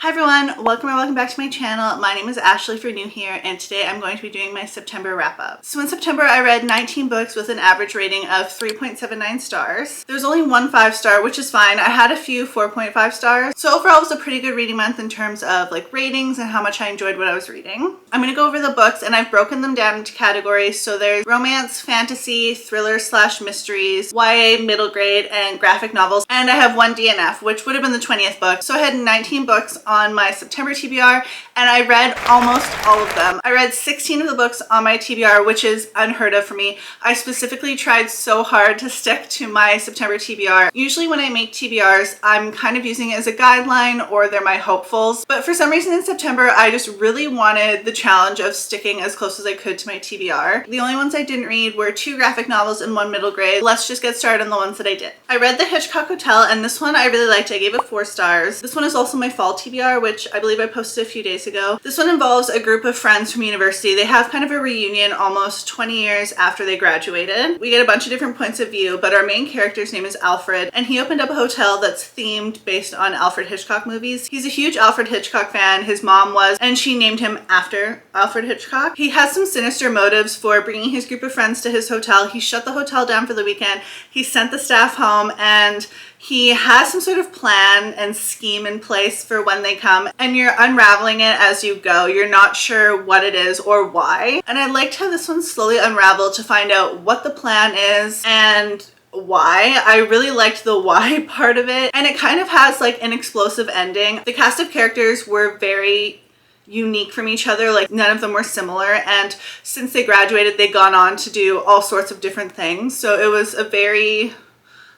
Hi everyone, welcome back to my channel. My name is Ashley if you're new here, and today I'm going to be doing my September wrap-up. So in September I read 19 books with an average rating of 3.79 stars. There's only one 5-star, which is fine. I had a few 4.5 stars. So overall it was a pretty good reading month in terms of like ratings and how much I enjoyed what I was reading. I'm going to go over the books and I've broken them down into categories. So there's romance, fantasy, thriller / mysteries, YA, middle grade, and graphic novels. And I have one DNF, which would have been the 20th book. So I had 19 books on my September TBR and I read almost all of them. I read 16 of the books on my TBR, which is unheard of for me. I specifically tried so hard to stick to my September TBR. Usually when I make TBRs, I'm kind of using it as a guideline or they're my hopefuls. But for some reason in September, I just really wanted the challenge of sticking as close as I could to my TBR. The only ones I didn't read were 2 graphic novels and 1 middle grade. Let's just get started on the ones that I did. I read The Hitchcock Hotel, and this one I really liked. I gave it 4 stars. This one is also my fall TBR, which I believe I posted a few days ago. This one involves a group of friends from university. They have kind of a reunion almost 20 years after they graduated. We get a bunch of different points of view, but our main character's name is Alfred, and he opened up a hotel that's themed based on Alfred Hitchcock movies. He's a huge Alfred Hitchcock fan. His mom was, and she named him after Alfred Hitchcock. He has some sinister motives for bringing his group of friends to his hotel. He shut the hotel down for the weekend. He sent the staff home, and he has some sort of plan and scheme in place for when they come, and you're unraveling it as you go. You're not sure what it is or why. And I liked how this one slowly unraveled to find out what the plan is and why. I really liked the why part of it, and it kind of has like an explosive ending. The cast of characters were very unique from each other, like none of them were similar, and since they graduated they'd gone on to do all sorts of different things. So it was a very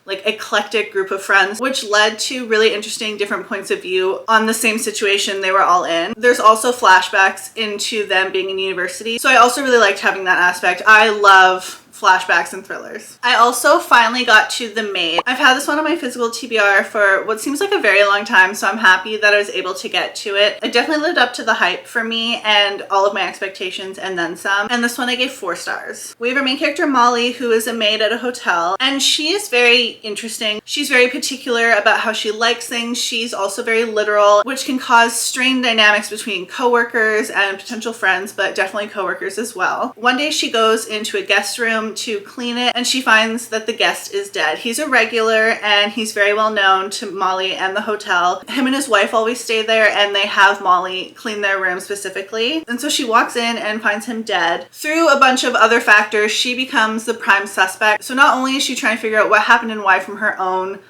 like eclectic group of friends, which led to really interesting different points of view on the same situation they were all in. There's also flashbacks into them being in university, so I also really liked having that aspect. I love flashbacks and thrillers. I also finally got to The Maid. I've had this one on my physical TBR for what seems like a very long time, so I'm happy that I was able to get to it. It definitely lived up to the hype for me and all of my expectations and then some, and this one I gave 4 stars. We have our main character Molly, who is a maid at a hotel, and she is very interesting. She's very particular about how she likes things. She's also very literal, which can cause strained dynamics between coworkers and potential friends, but definitely coworkers as well. One day she goes into a guest room to clean it, and she finds that the guest is dead. He's a regular and he's very well known to Molly and the hotel. Him and his wife always stay there, and they have Molly clean their room specifically. And so she walks in and finds him dead. Through a bunch of other factors, she becomes the prime suspect. So not only is she trying to figure out what happened and why from her own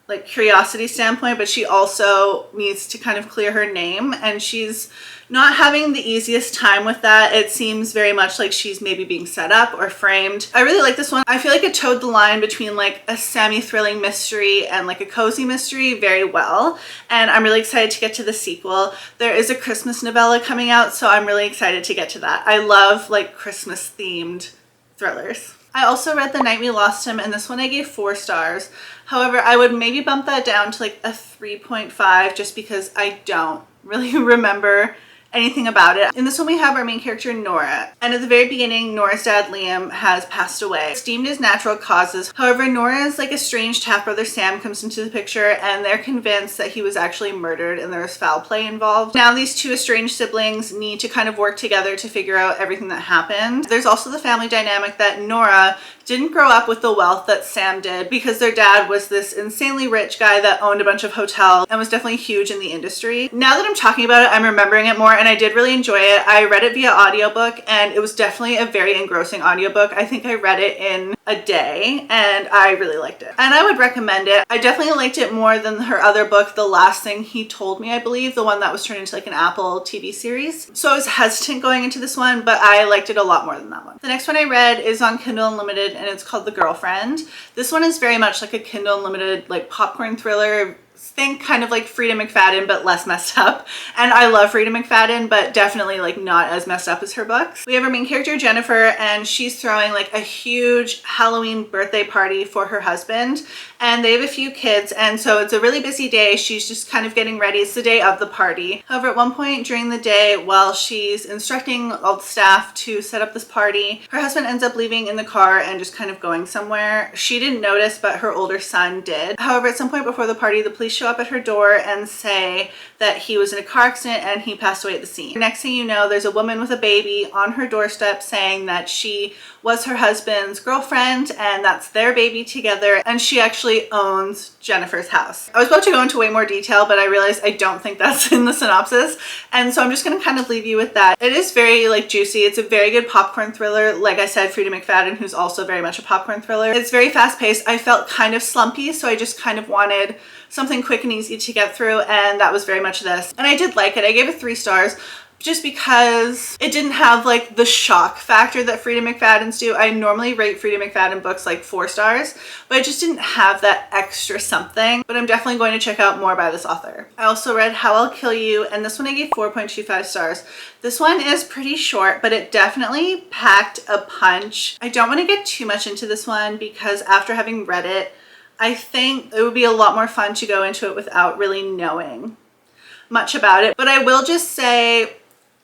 like curiosity standpoint, but she also needs to kind of clear her name, and she's not having the easiest time with that. It seems very much like she's maybe being set up or framed. I really like this one. I feel like it towed the line between like a semi-thrilling mystery and like a cozy mystery very well, and I'm really excited to get to the sequel. There is a Christmas novella coming out, so I'm really excited to get to that. I love like Christmas themed thrillers. I also read The Night We Lost Him, and this one I gave 4 stars. However, I would maybe bump that down to like a 3.5 just because I don't really remember anything about it. In this one we have our main character Nora, and at the very beginning Nora's dad Liam has passed away. It's deemed as natural causes. However, Nora's like estranged half-brother Sam comes into the picture, and they're convinced that he was actually murdered and there was foul play involved. Now these 2 estranged siblings need to kind of work together to figure out everything that happened. There's also the family dynamic that Nora didn't grow up with the wealth that Sam did, because their dad was this insanely rich guy that owned a bunch of hotels and was definitely huge in the industry. Now that I'm talking about it, I'm remembering it more, and I did really enjoy it. I read it via audiobook, and it was definitely a very engrossing audiobook. I think I read it in a day, and I really liked it. And I would recommend it. I definitely liked it more than her other book, The Last Thing He Told Me, I believe, the one that was turned into like an Apple TV series. So I was hesitant going into this one, but I liked it a lot more than that one. The next one I read is on Kindle Unlimited, and it's called The Girlfriend. This one is very much like a Kindle Unlimited like popcorn thriller. Think kind of like Frida McFadden, but less messed up. And I love Frida McFadden, but definitely like not as messed up as her books. We have our main character Jennifer, and she's throwing like a huge Halloween birthday party for her husband, and they have a few kids, and so it's a really busy day. She's just kind of getting ready. It's the day of the party. However, at one point during the day, while she's instructing all the staff to set up this party, her husband ends up leaving in the car and just kind of going somewhere. She didn't notice, but her older son did. However, at some point before the party, the police police show up at her door and say that he was in a car accident and he passed away at the scene. Next thing you know, there's a woman with a baby on her doorstep saying that she was her husband's girlfriend and that's their baby together, and she actually owns Jennifer's house. I was about to go into way more detail, but I realized I don't think that's in the synopsis, and so I'm just going to kind of leave you with that. It is very like juicy. It's a very good popcorn thriller. Like I said, Frida McFadden, who's also very much a popcorn thriller. It's very fast paced. I felt kind of slumpy, so I just kind of wanted something quick and easy to get through, and that was very much this. And I did like it. I gave it 3 stars. Just because it didn't have like the shock factor that Frida McFadden's do. I normally rate Frida McFadden books like 4 stars, but it just didn't have that extra something. But I'm definitely going to check out more by this author. I also read How I'll Kill You, and this one I gave 4.25 stars. This one is pretty short, but it definitely packed a punch. I don't want to get too much into this one because after having read it, I think it would be a lot more fun to go into it without really knowing much about it. But I will just say,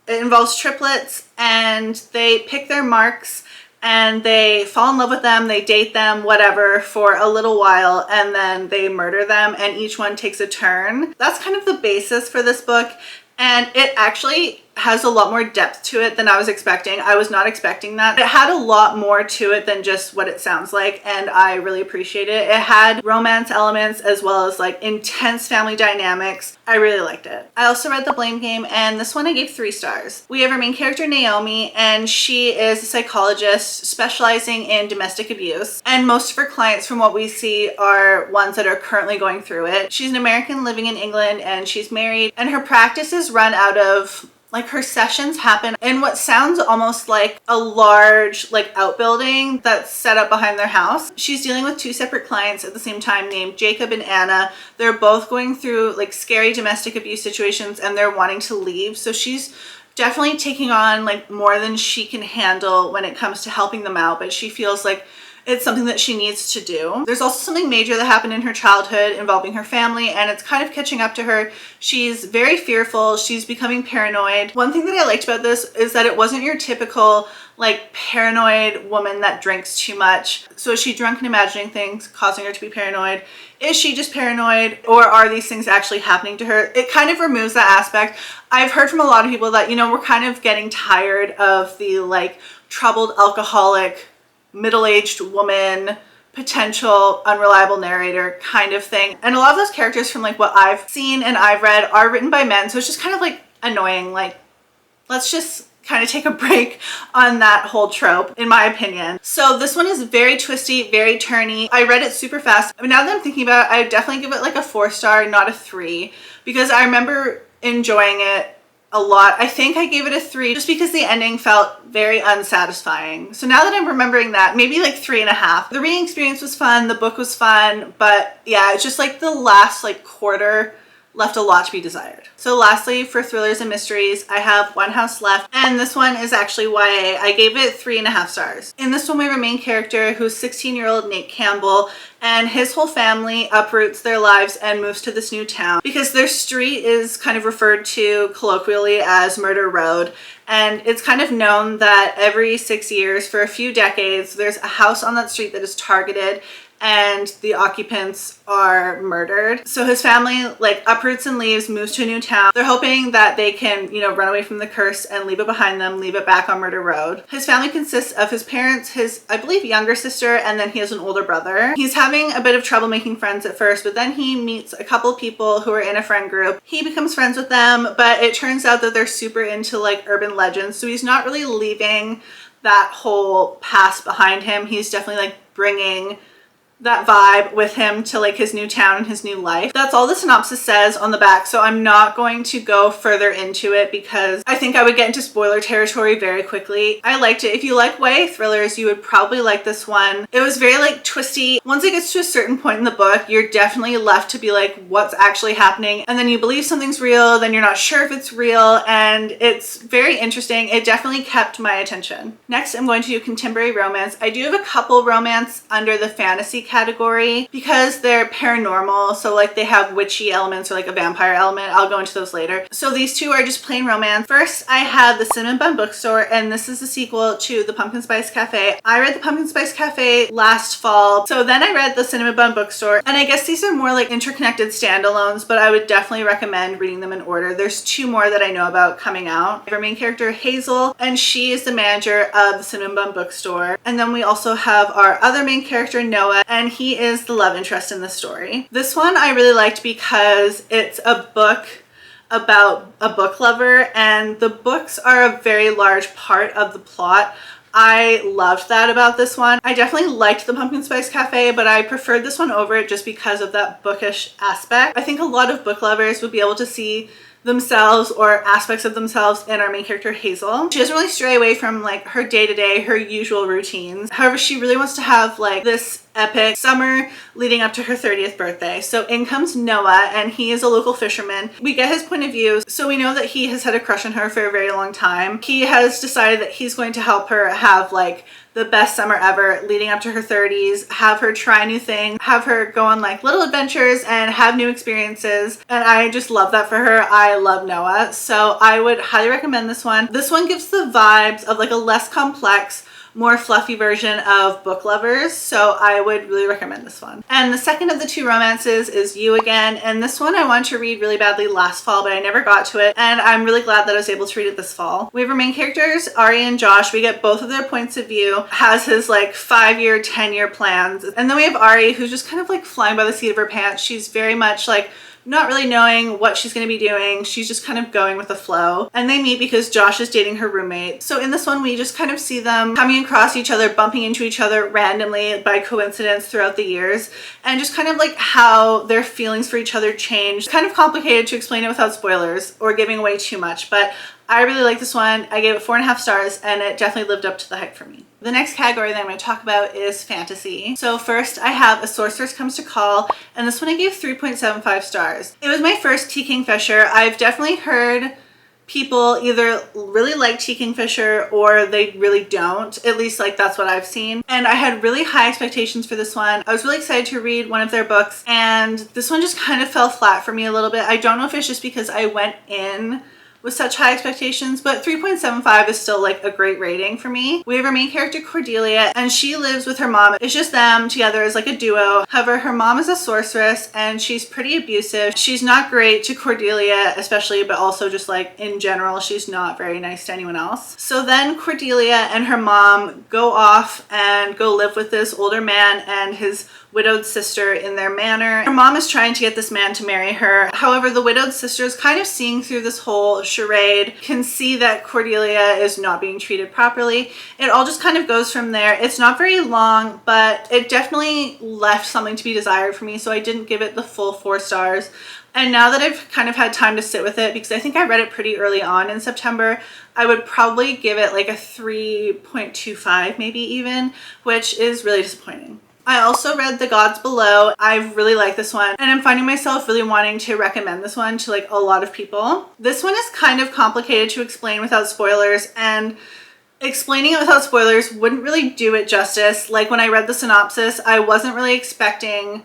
it involves triplets and they pick their marks and they fall in love with them, they date them, whatever, for a little while, and then they murder them, and each one takes a turn. That's kind of the basis for this book, and it actually has a lot more depth to it than I was expecting. I was not expecting that. It had a lot more to it than just what it sounds like, and I really appreciate it. It had romance elements as well as like intense family dynamics. I really liked it. I also read The Blame Game, and this one I gave 3 stars. We have our main character Naomi, and she is a psychologist specializing in domestic abuse, and most of her clients from what we see are ones that are currently going through it. She's an American living in England and she's married, and her practice is run out of, like, her sessions happen in what sounds almost like a large like outbuilding that's set up behind their house. She's dealing with 2 separate clients at the same time named Jacob and Anna. They're both going through like scary domestic abuse situations and they're wanting to leave. So she's definitely taking on like more than she can handle when it comes to helping them out, but she feels like it's something that she needs to do. There's also something major that happened in her childhood involving her family, and it's kind of catching up to her. She's very fearful. She's becoming paranoid. One thing that I liked about this is that it wasn't your typical like paranoid woman that drinks too much. So is she drunk and imagining things causing her to be paranoid? Is she just paranoid, or are these things actually happening to her? It kind of removes that aspect. I've heard from a lot of people that, you know, we're kind of getting tired of the like troubled alcoholic middle-aged woman, potential unreliable narrator kind of thing. And a lot of those characters from like what I've seen and I've read are written by men, so it's just kind of like annoying. Like, let's just kind of take a break on that whole trope, in my opinion. So this one is very twisty, very turny. I read it super fast. I mean, now that I'm thinking about it, I definitely give it like a 4 star, not a 3, because I remember enjoying it a lot. I think I gave it a 3 just because the ending felt very unsatisfying. So now that I'm remembering that, maybe like 3.5. The reading experience was fun, the book was fun, but yeah, it's just like the last like quarter left a lot to be desired. So lastly, for thrillers and mysteries, I have One House Left, and this one is actually YA. I gave it 3.5 stars. In this one, we have a main character who's 16-year-old Nate Campbell, and his whole family uproots their lives and moves to this new town because their street is kind of referred to colloquially as Murder Road. And it's kind of known that every 6 years for a few decades, there's a house on that street that is targeted and the occupants are murdered. So his family like uproots and leaves, moves to a new town. They're hoping that they can, you know, run away from the curse and leave it behind them, leave it back on Murder Road. His family consists of his parents, his, I believe, younger sister, and then he has an older brother. He's having a bit of trouble making friends at first, but then he meets a couple people who are in a friend group. He becomes friends with them, but it turns out that they're super into like urban legends. So he's not really leaving that whole past behind him. He's definitely like bringing that vibe with him to like his new town and his new life. That's all the synopsis says on the back, so I'm not going to go further into it because I think I would get into spoiler territory very quickly. I liked it. If you like YA thrillers, you would probably like this one. It was very like twisty. Once it gets to a certain point in the book, you're definitely left to be like, what's actually happening? And then you believe something's real, then you're not sure if it's real, and it's very interesting. It definitely kept my attention. Next, I'm going to do contemporary romance. I do have a couple romance under the fantasy category because they're paranormal. So like they have witchy elements or like a vampire element. I'll go into those later. So these two are just plain romance. First, I have The Cinnamon Bun Bookstore, and this is the sequel to The Pumpkin Spice Cafe. I read The Pumpkin Spice Cafe last fall. So then I read The Cinnamon Bun Bookstore, and I guess these are more like interconnected standalones, but I would definitely recommend reading them in order. There's two more that I know about coming out. Our main character, Hazel, and she is the manager of The Cinnamon Bun Bookstore. And then we also have our other main character, Noah, and he is the love interest in the story. This one I really liked because it's a book about a book lover, and the books are a very large part of the plot. I loved that about this one. I definitely liked The Pumpkin Spice Cafe, but I preferred this one over it just because of that bookish aspect. I think a lot of book lovers would be able to see themselves or aspects of themselves in our main character, Hazel. She doesn't really stray away from like her day-to-day, her usual routines. However, she really wants to have like this epic summer leading up to her 30th birthday. So in comes Noah, and he is a local fisherman. We get his point of view, so we know that he has had a crush on her for a very long time. He has decided that he's going to help her have like the best summer ever leading up to her 30s, have her try new things, have her go on like little adventures and have new experiences. And I just love that for her. I love Noah. So I would highly recommend this one. This one gives the vibes of like a less complex, more fluffy version of Book Lovers, so I would really recommend this one. And the second of the two romances is You Again, and this one I wanted to read really badly last fall, but I never got to it, and I'm really glad that I was able to read it this fall. We have our main characters, Ari and Josh. We get both of their points of view, has his like 5-year, 10-year plans, and then we have Ari, who's just kind of like flying by the seat of her pants. She's very much like not really knowing what she's going to be doing. She's just kind of going with the flow. And they meet because Josh is dating her roommate. So in this one, we just kind of see them coming across each other, bumping into each other randomly by coincidence throughout the years, and just kind of like how their feelings for each other change. It's kind of complicated to explain it without spoilers or giving away too much, but I really like this one. I gave it 4.5 stars, and it definitely lived up to the hype for me. The next category that I'm going to talk about is fantasy. So first I have A Sorceress Comes to Call, and this one I gave 3.75 stars. It was my first T. Kingfisher. I've definitely heard people either really like T. Kingfisher or they really don't. At least like that's what I've seen. And I had really high expectations for this one. I was really excited to read one of their books, and this one just kind of fell flat for me a little bit. I don't know if it's just because I went in with such high expectations, but 3.75 is still like a great rating for me. We have our main character, Cordelia, and she lives with her mom. It's just them together as like a duo. However, her mom is a sorceress and she's pretty abusive. She's not great to Cordelia especially, but also just like in general, she's not very nice to anyone else. So then Cordelia and her mom go off and go live with this older man and his widowed sister in their manor. Her mom is trying to get this man to marry her. However, the widowed sister is kind of seeing through this whole charade, can see that Cordelia is not being treated properly. It all just kind of goes from there. It's not very long, but it definitely left something to be desired for me, so I didn't give it the full 4 stars. And now that I've kind of had time to sit with it, because I think I read it pretty early on in September, I would probably give it like a 3.25 maybe even, which is really disappointing. I also read The Gods Below. I really like this one, and I'm finding myself really wanting to recommend this one to like a lot of people. This one is kind of complicated to explain without spoilers, and explaining it without spoilers wouldn't really do it justice. Like when I read the synopsis, I wasn't really expecting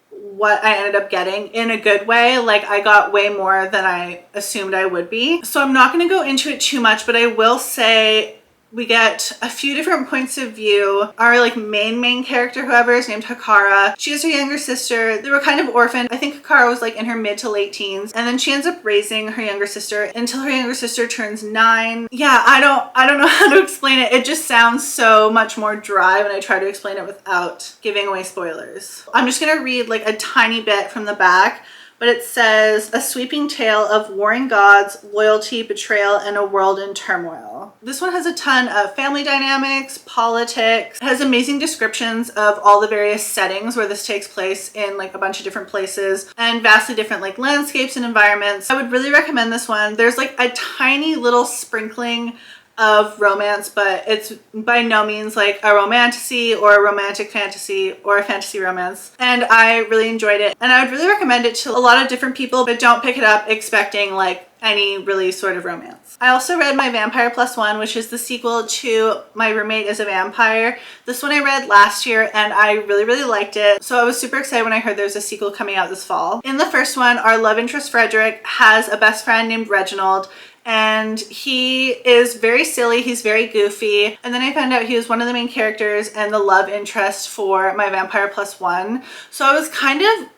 what I ended up getting in a good way. Like I got way more than I assumed I would be. So I'm not going to go into it too much, but I will say we get a few different points of view. Our like main character, whoever, is named Hakara. She has her younger sister. They were kind of orphaned. I think Hakara was like in her mid to late teens, and then she ends up raising her younger sister until her younger sister turns 9. Yeah, I don't know how to explain it. It just sounds so much more dry when I try to explain it without giving away spoilers. I'm just gonna read like a tiny bit from the back. But it says, a sweeping tale of warring gods, loyalty, betrayal, and a world in turmoil. This one has a ton of family dynamics, politics. It has amazing descriptions of all the various settings where this takes place in like a bunch of different places and vastly different like landscapes and environments. I would really recommend this one. There's like a tiny little sprinkling of romance, but it's by no means like a romantasy or a romantic fantasy or a fantasy romance. And I really enjoyed it, and I would really recommend it to a lot of different people, but don't pick it up expecting like any really sort of romance. I also read My Vampire Plus One, which is the sequel to My Roommate is a Vampire. This one I read last year and I really liked it. So I was super excited when I heard there's a sequel coming out this fall. In the first one, our love interest Frederick has a best friend named Reginald, and he is very silly, he's very goofy. And then I found out he was one of the main characters and the love interest for My Vampire Plus One. So I was kind of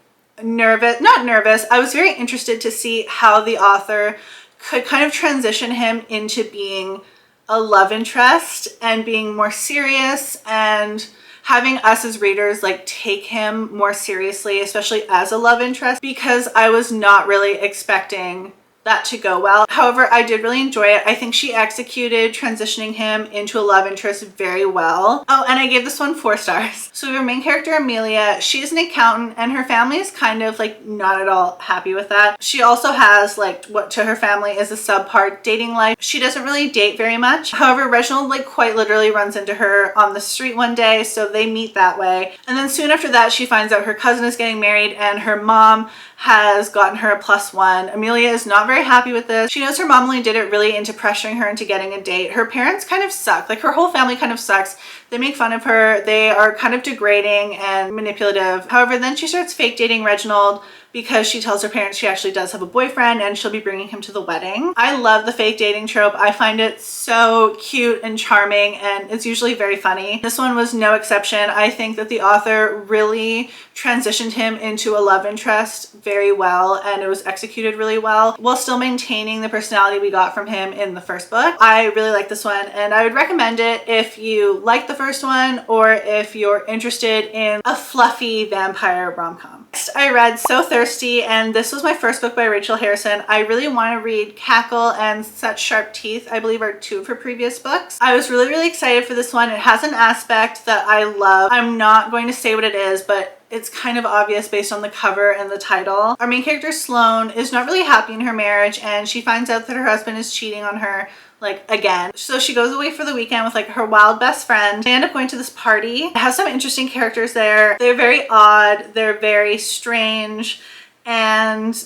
not nervous, I was very interested to see how the author could kind of transition him into being a love interest and being more serious, and having us as readers like take him more seriously, especially as a love interest, because I was not really expecting that to go well. However, I did really enjoy it. I think she executed transitioning him into a love interest very well. Oh, and I gave this one 4 stars. So our main character, Amelia, she's an accountant and her family is kind of like not at all happy with that. She also has like what to her family is a subpar dating life. She doesn't really date very much. However, Reginald like quite literally runs into her on the street one day, so they meet that way. And then soon after that, she finds out her cousin is getting married and her mom has gotten her a +1. Amelia is not very happy with this. She knows her mom only did it really into pressuring her into getting a date. Her parents kind of suck. Like her whole family kind of sucks. They make fun of her. They are kind of degrading and manipulative. However, then she starts fake dating Reginald because she tells her parents she actually does have a boyfriend and she'll be bringing him to the wedding. I love the fake dating trope. I find it so cute and charming, and it's usually very funny. This one was no exception. I think that the author really transitioned him into a love interest very well, and it was executed really well while still maintaining the personality we got from him in the first book. I really like this one, and I would recommend it if you like the first one or if you're interested in a fluffy vampire rom-com. Next, I read So Thirsty, and this was my first book by Rachel Harrison. I really want to read Cackle and Such Sharp Teeth, I believe are 2 of her previous books. I was really excited for this one. It has an aspect that I love. I'm not going to say what it is, but it's kind of obvious based on the cover and the title. Our main character, Sloane, is not really happy in her marriage, and she finds out that her husband is cheating on her like again. So she goes away for the weekend with like her wild best friend. They end up going to this party. It has some interesting characters there. They're very odd, they're very strange, and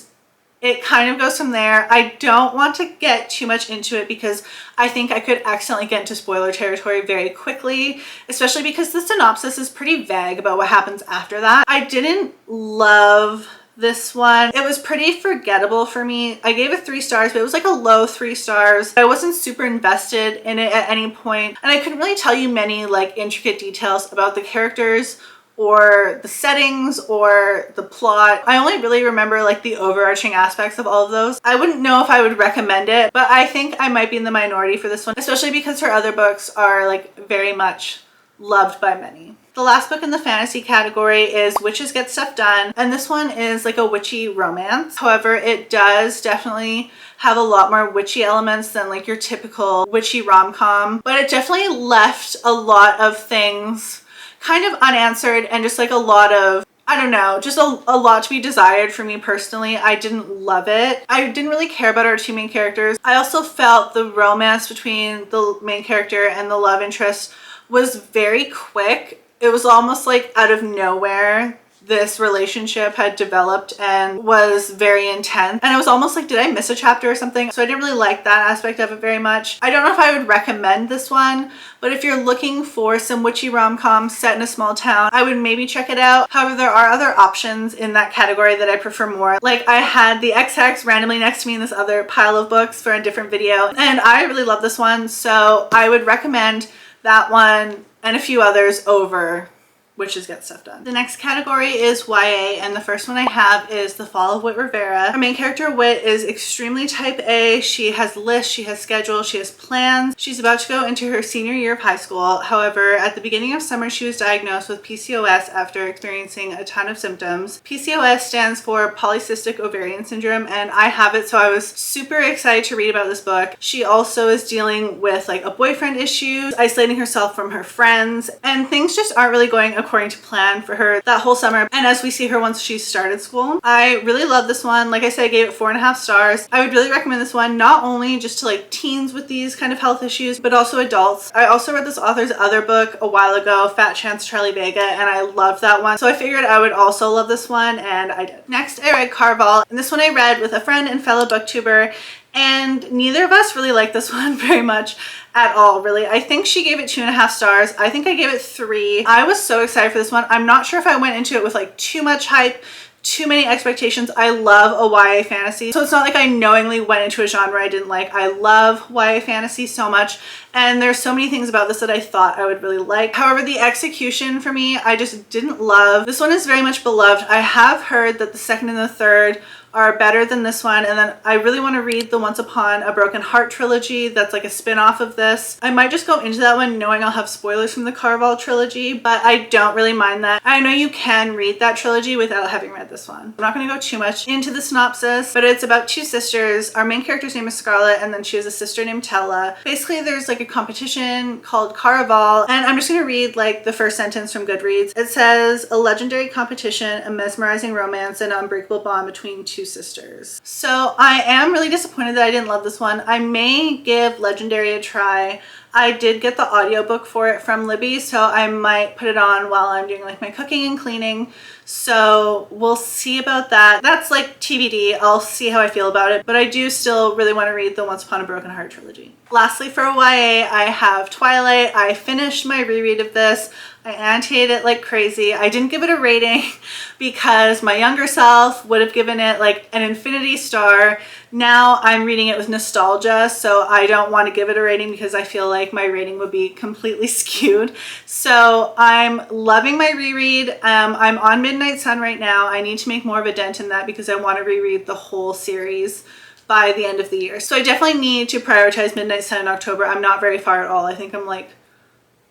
it kind of goes from there. I don't want to get too much into it because I think I could accidentally get into spoiler territory very quickly, especially because the synopsis is pretty vague about what happens after that. I didn't love this one. It was pretty forgettable for me. I gave it 3 stars, but it was like a low 3 stars. I wasn't super invested in it at any point, and I couldn't really tell you many like intricate details about the characters or the settings or the plot. I only really remember like the overarching aspects of all of those. I wouldn't know if I would recommend it, but I think I might be in the minority for this one, especially because her other books are like very much loved by many. The last book in the fantasy category is Witches Get Stuff Done, and this one is like a witchy romance. However, it does definitely have a lot more witchy elements than like your typical witchy rom-com, but it definitely left a lot of things kind of unanswered and just like a lot of, I don't know, just a lot to be desired for me personally. I didn't love it. I didn't really care about our 2 main characters. I also felt the romance between the main character and the love interest was very quick. It was almost like out of nowhere this relationship had developed and was very intense, and it was almost like, did I miss a chapter or something? So I didn't really like that aspect of it very much. I don't know if I would recommend this one, but if you're looking for some witchy rom-com set in a small town, I would maybe check it out. However, there are other options in that category that I prefer more. Like I had the XX randomly next to me in this other pile of books for a different video, and I really love this one, so I would recommend that one and a few others over Witches Get Stuff Done. The next category is YA, and the first one I have is The Fall of Whit Rivera. Our main character, Whit, is extremely type A. She has lists, she has schedules, she has plans. She's about to go into her senior year of high school. However, at the beginning of summer, she was diagnosed with PCOS after experiencing a ton of symptoms. PCOS stands for polycystic ovarian syndrome, and I have it, so I was super excited to read about this book. She also is dealing with like a boyfriend issue, isolating herself from her friends, and things just aren't really going according to plan for her that whole summer, and as we see her once she started school. I really love this one. Like I said, I gave it 4.5 stars. I would really recommend this one, not only just to like teens with these kind of health issues, but also adults. I also read this author's other book a while ago, Fat Chance Charlie Vega, and I loved that one. So I figured I would also love this one, and I did. Next, I read Caraval, and this one I read with a friend and fellow booktuber, and neither of us really liked this one very much at all, really. I think she gave it 2.5 stars. I think I gave it 3. I was so excited for this one. I'm not sure if I went into it with like too much hype, too many expectations. I love a YA fantasy, so it's not like I knowingly went into a genre I didn't like. I love YA fantasy so much, and there's so many things about this that I thought I would really like. However, the execution for me, I just didn't love. This one is very much beloved. I have heard that the second and the third are better than this one, and then I really want to read the Once Upon a Broken Heart trilogy that's like a spin-off of this. I might just go into that one knowing I'll have spoilers from the Caraval trilogy, but I don't really mind that. I know you can read that trilogy without having read this one. I'm not going to go too much into the synopsis, but it's about 2 sisters. Our main character's name is Scarlett, and then she has a sister named Tella. Basically, there's like a competition called Caraval, and I'm just going to read like the first sentence from Goodreads. It says, "A legendary competition, a mesmerizing romance, and an unbreakable bond between 2 sisters." So I am really disappointed that I didn't love this one. I may give Legendary a try. I did get the audiobook for it from Libby, so I might put it on while I'm doing like my cooking and cleaning. So we'll see about that. That's like TBD. I'll see how I feel about it, but I do still really want to read the Once Upon a Broken Heart trilogy. Lastly, for YA, I have Twilight. I finished my reread of this. I annotated it like crazy. I didn't give it a rating because my younger self would have given it like an infinity star. Now I'm reading it with nostalgia, so I don't want to give it a rating because I feel like my rating would be completely skewed. So I'm loving my reread. I'm on Midnight Sun right now. I need to make more of a dent in that because I want to reread the whole series by the end of the year. So I definitely need to prioritize Midnight Sun in October. I'm not very far at all. I think I'm like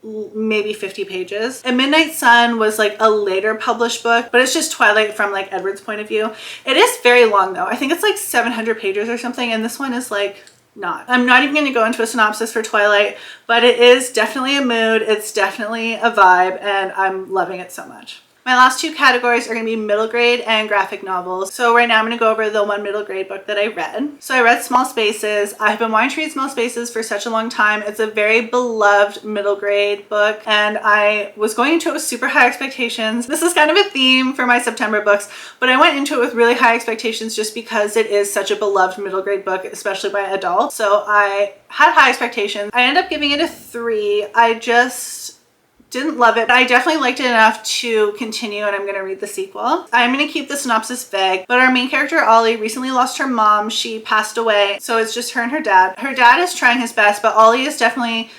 maybe 50 pages. And Midnight Sun was like a later published book, but it's just Twilight from like Edward's point of view. It is very long though. I think it's like 700 pages or something, and this one is like not. I'm not even going to go into a synopsis for Twilight, but it is definitely a mood. It's definitely a vibe, and I'm loving it so much. My last 2 categories are going to be middle grade and graphic novels. So right now I'm going to go over the one middle grade book that I read. So I read Small Spaces. I've been wanting to read Small Spaces for such a long time. It's a very beloved middle grade book, and I was going into it with super high expectations. This is kind of a theme for my September books, but I went into it with really high expectations just because it is such a beloved middle grade book, especially by adults. So I had high expectations. I ended up giving it a 3. I just didn't love it, but I definitely liked it enough to continue, and I'm going to read the sequel. I'm going to keep the synopsis vague, but our main character, Ollie, recently lost her mom. She passed away, so it's just her and her dad. Her dad is trying his best, but Ollie is definitely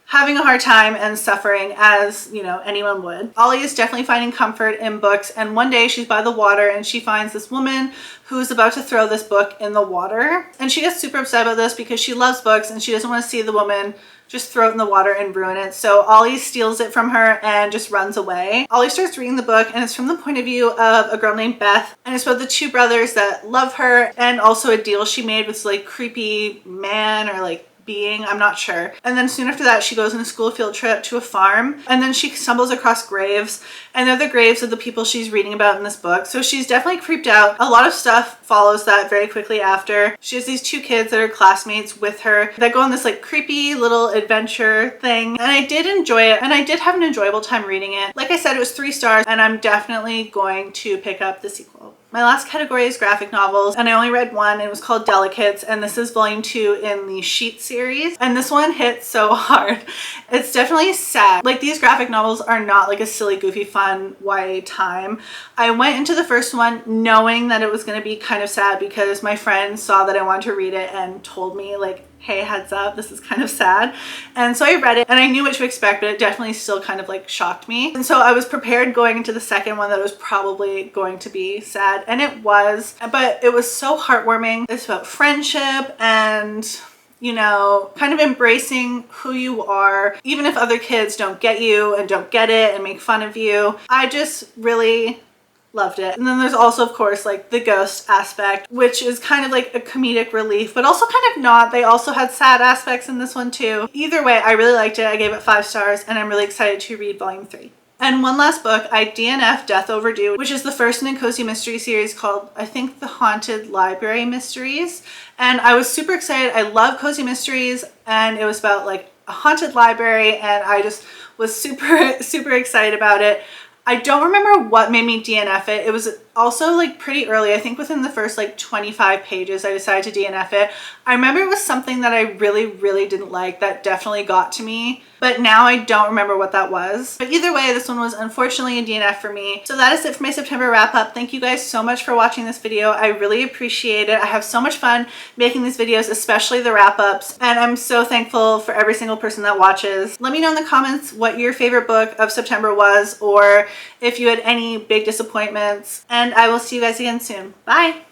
having a hard time and suffering, as you know anyone would. Ollie is definitely finding comfort in books, and one day she's by the water and she finds this woman who's about to throw this book in the water, and she gets super upset about this because she loves books and she doesn't want to see the woman just throw it in the water and ruin it. So Ollie steals it from her and just runs away. Ollie starts reading the book, and it's from the point of view of a girl named Beth, and it's about the 2 brothers that love her, and also a deal she made with this like creepy man or like being, I'm not sure. And then soon after that, she goes on a school field trip to a farm, and then she stumbles across graves, and they're the graves of the people she's reading about in this book. So she's definitely creeped out. A lot of stuff follows that very quickly after. She has these 2 kids that are classmates with her that go on this like creepy little adventure thing, and I did enjoy it, and I did have an enjoyable time reading it. Like I said, it was 3 stars, and I'm definitely going to pick up the sequel. My last category is graphic novels, and I only read one. It was called Delicates, and this is volume 2 in the Sheet series, and this one hit so hard. It's definitely sad. Like, these graphic novels are not like a silly, goofy, fun YA time. I went into the first one knowing that it was going to be kind of sad because my friend saw that I wanted to read it and told me like, hey, heads up, this is kind of sad. And so I read it, and I knew what to expect, but it definitely still kind of like shocked me. And so I was prepared going into the second one that it was probably going to be sad, and it was, but it was so heartwarming. It's about friendship and, you know, kind of embracing who you are, even if other kids don't get you and don't get it and make fun of you. I just really loved it. And then there's also, of course, like the ghost aspect, which is kind of like a comedic relief, but also kind of not. They also had sad aspects in this one too. Either way, I really liked it. I gave it 5 stars, and I'm really excited to read volume 3. And one last book, I DNF Death Overdue, which is the first in a cozy mystery series called, I think, The Haunted Library Mysteries. And I was super excited. I love cozy mysteries, and it was about like a haunted library, and I just was super excited about it. I don't remember what made me DNF it. It was also like pretty early. I think within the first like 25 pages I decided to DNF it. I remember it was something that I really didn't like that definitely got to me, but now I don't remember what that was. But either way, this one was unfortunately a DNF for me. So that is it for my September wrap up. Thank you guys so much for watching this video. I really appreciate it. I have so much fun making these videos, especially the wrap ups, and I'm so thankful for every single person that watches. Let me know in the comments what your favorite book of September was, or if you had any big disappointments, and I will see you guys again soon. Bye!